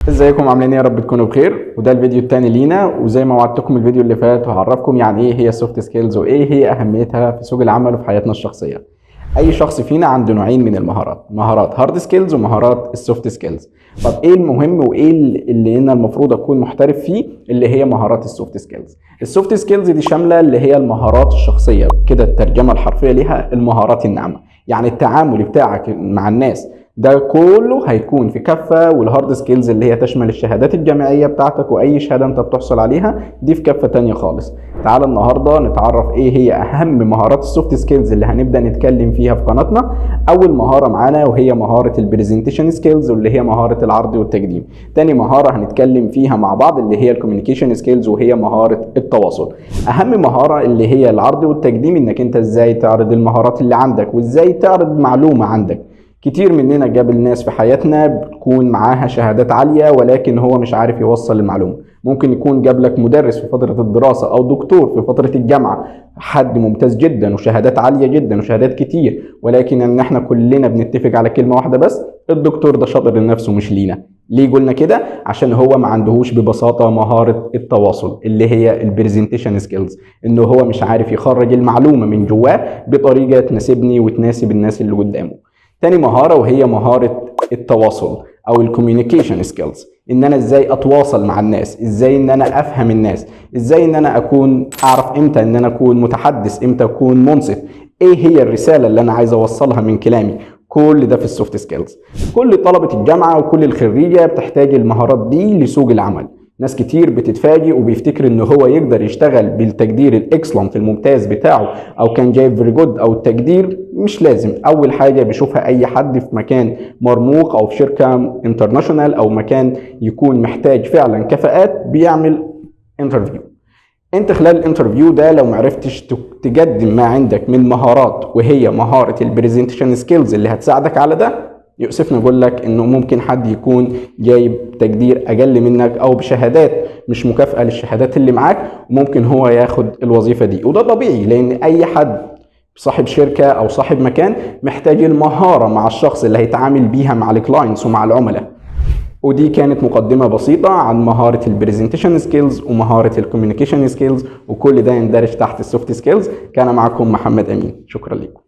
ازيكم عاملين ايه؟ يا رب تكونوا بخير. وده الفيديو التاني لينا، وزي ما وعدتكم الفيديو اللي فات هعرفكم يعني ايه هي السوفت سكيلز وايه هي اهميتها في سوق العمل وفي حياتنا الشخصيه. اي شخص فينا عنده نوعين من المهارات، مهارات هارد سكيلز ومهارات السوفت سكيلز. طب ايه المهم وايه اللي انا المفروض اكون محترف فيه؟ اللي هي مهارات السوفت سكيلز. السوفت سكيلز دي شامله اللي هي المهارات الشخصيه، كده الترجمه الحرفيه ليها المهارات الناعمه، يعني التعامل بتاعك مع الناس ده كله هيكون في كفه، والهارد سكيلز اللي هي تشمل الشهادات الجامعيه بتاعتك واي شهاده انت بتحصل عليها دي في كفه تانية خالص. تعال النهارده نتعرف ايه هي اهم مهارات السوفت سكيلز اللي هنبدا نتكلم فيها في قناتنا. اول مهاره معانا وهي مهاره البرزنتيشن سكيلز، واللي هي مهاره العرض والتقديم. تاني مهاره هنتكلم فيها مع بعض اللي هي الكوميونيكيشن سكيلز، وهي مهاره التواصل. اهم مهاره اللي هي العرض والتقديم، انك انت ازاي تعرض المهارات اللي عندك وازاي تعرض معلومه عندك. كتير مننا قابل ناس في حياتنا بتكون معاها شهادات عالية ولكن هو مش عارف يوصل المعلومة. ممكن يكون جاب لك مدرس في فترة الدراسة أو دكتور في فترة الجامعة، حد ممتاز جدا وشهادات عالية جدا وشهادات كتير، ولكن ان احنا كلنا بنتفق على كلمة واحدة بس: الدكتور ده شاطر لنفسه مش لينا. ليه قلنا كده؟ عشان هو ما عندهوش ببساطة مهارة التواصل اللي هي البرزنتيشن سكيلز، انه هو مش عارف يخرج المعلومة من جواه بطريقة تناسبني وتناسب الناس اللي قدامه. تاني مهارة وهي مهارة التواصل او الكوميونيكيشن سكيلز، ان انا ازاي اتواصل مع الناس، ازاي ان انا افهم الناس، ازاي ان انا اعرف امتى ان انا اكون متحدث، امتى اكون منصت، ايه هي الرسالة اللي انا عايز اوصلها من كلامي. كل ده في السوفت سكيلز. كل طلبة الجامعة وكل الخريجة بتحتاج المهارات دي لسوق العمل. ناس كتير بتتفاجئ وبيفتكر ان هو يقدر يشتغل بالتقدير الاكسلنت الممتاز بتاعه، او كان جايب فيري جود، او التقدير مش لازم. اول حاجه بيشوفها اي حد في مكان مرموق او في شركه انترناشونال او مكان يكون محتاج فعلا كفاءات، بيعمل انترفيو. انت خلال الانترفيو ده لو معرفتش تقدم ما عندك من مهارات وهي مهاره البرزنتيشن سكيلز اللي هتساعدك على ده، يؤسفني اقول لك انه ممكن حد يكون جايب تقدير اقل منك او بشهادات مش مكافئه للشهادات اللي معاك، وممكن هو ياخد الوظيفه دي. وده طبيعي، لان اي حد صاحب شركه او صاحب مكان محتاج المهاره مع الشخص اللي هيتعامل بيها مع الكلاينتس ومع العملاء. ودي كانت مقدمه بسيطه عن مهاره البرزنتيشن سكيلز ومهاره الكوميونيكيشن سكيلز، وكل ده يندرج تحت السوفت سكيلز. كان معكم محمد امين، شكرا لكم.